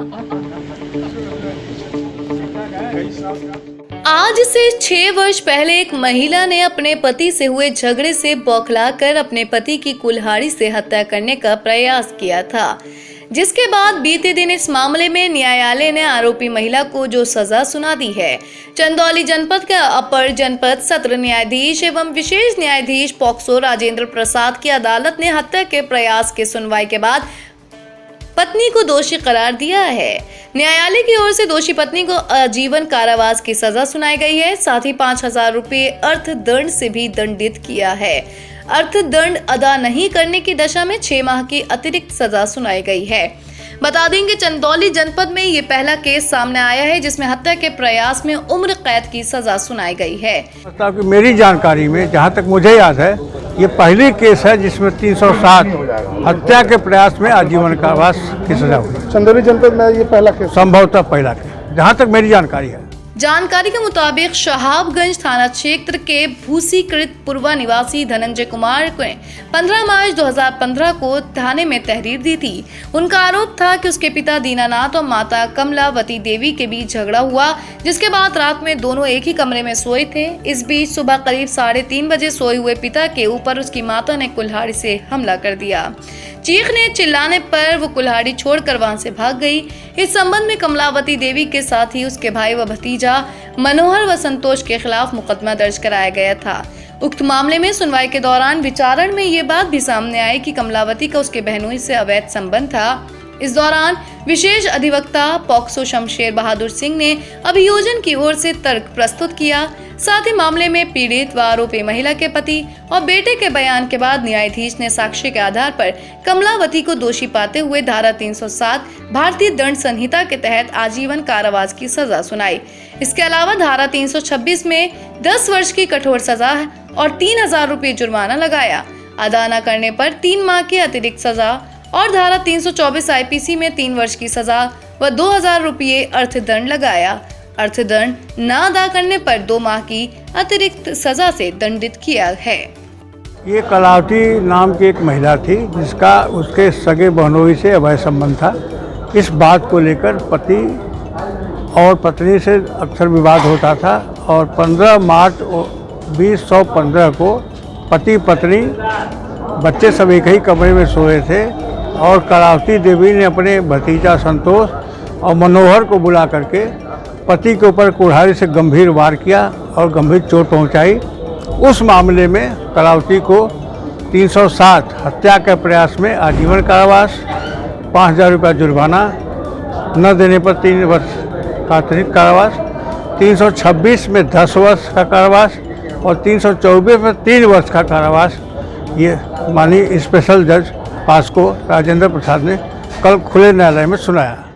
आज से 6 वर्ष पहले एक महिला ने अपने पति से हुए झगड़े से बौखलाकर अपने पति की कुल्हाड़ी से हत्या करने का प्रयास किया था, जिसके बाद बीते दिन इस मामले में न्यायालय ने आरोपी महिला को जो सजा सुना दी है। चंदौली जनपद के अपर जनपद सत्र न्यायाधीश एवं विशेष न्यायाधीश पॉक्सो राजेंद्र प्रसाद की अदालत ने हत्या के प्रयास की सुनवाई के बाद पत्नी को दोषी करार दिया है। न्यायालय की ओर से दोषी पत्नी को आजीवन कारावास की सजा सुनाई गई है। साथ ही 5,000 रुपये अर्थदंड से भी दंडित किया है। अर्थदंड अदा नहीं करने की दशा में 6 माह की अतिरिक्त सजा सुनाई गई है। बता दें कि चंदौली जनपद में ये पहला केस सामने आया है जिसमें हत्या के प्रयास में उम्र कैद की सजा सुनाई गई है। मेरी जानकारी में जहां तक मुझे याद है, ये पहली केस है जिसमें 307 हत्या के प्रयास में आजीवन कारावास की सजा हुई। चंदौली जनपद में ये पहला केस, संभवतः पहला केस, जहां तक मेरी जानकारी है। जानकारी के मुताबिक शहाबगंज थाना क्षेत्र के भूसीकृत पूर्वा निवासी धनंजय कुमार ने 15 मार्च 2015 को थाने में तहरीर दी थी। उनका आरोप था कि उसके पिता दीनानाथ और माता कमलावती देवी के बीच झगड़ा हुआ, जिसके बाद रात में दोनों एक ही कमरे में सोए थे। इस बीच सुबह करीब 3:30 बजे सोए हुए पिता के ऊपर उसकी माता ने कुल्हाड़ी से हमला कर दिया। चीखने चिल्लाने पर वो कुल्हाड़ी छोड़कर वहां से भाग गई। इस संबंध में कमलावती देवी के साथ ही उसके भाई व भतीजा मनोहर व संतोष के खिलाफ मुकदमा दर्ज कराया गया था। उक्त मामले में सुनवाई के दौरान विचारण में ये बात भी सामने आई कि कमलावती का उसके बहनोई से अवैध संबंध था। इस दौरान विशेष अधिवक्ता पॉक्सो शमशेर बहादुर सिंह ने अभियोजन की ओर से तर्क प्रस्तुत किया। साथ ही मामले में पीड़ित व आरोपी महिला के पति और बेटे के बयान के बाद न्यायाधीश ने साक्ष्य के आधार पर कमलावती को दोषी पाते हुए धारा 307 भारतीय दंड संहिता के तहत आजीवन कारावास की सजा सुनाई। इसके अलावा धारा 326 में 10 वर्ष की कठोर सजा और 3,000 रुपये जुर्माना लगाया। अदा न करने पर 3 माह की अतिरिक्त सजा और धारा 324 आईपीसी में 3 वर्ष की सजा व 2,000 रुपये अर्थदंड लगाया। अर्थदंड न अदा करने पर 2 माह की अतिरिक्त सजा से दंडित किया है। ये कलावती नाम की एक महिला थी जिसका उसके सगे बहनोई से अवैध संबंध था। इस बात को लेकर पति और पत्नी से अक्सर विवाद होता था और 15 मार्च 2015 को पति पत्नी बच्चे सब एक ही कमरे में सोए थे और कलावती देवी ने अपने भतीजा संतोष और मनोहर को बुला करके पति के ऊपर कुल्हाड़ी से गंभीर वार किया और गंभीर चोट पहुंचाई। उस मामले में कलावती को 307 हत्या के प्रयास में आजीवन कारावास, 5,000 रुपया जुर्माना, न देने पर 3 वर्ष का अतिरिक्त कारावास, 326 में 10 वर्ष का कारावास और 324 में 3 वर्ष का कारावास ये माननीय स्पेशल जज पॉक्सो राजेंद्र प्रसाद ने कल खुले न्यायालय में सुनाया।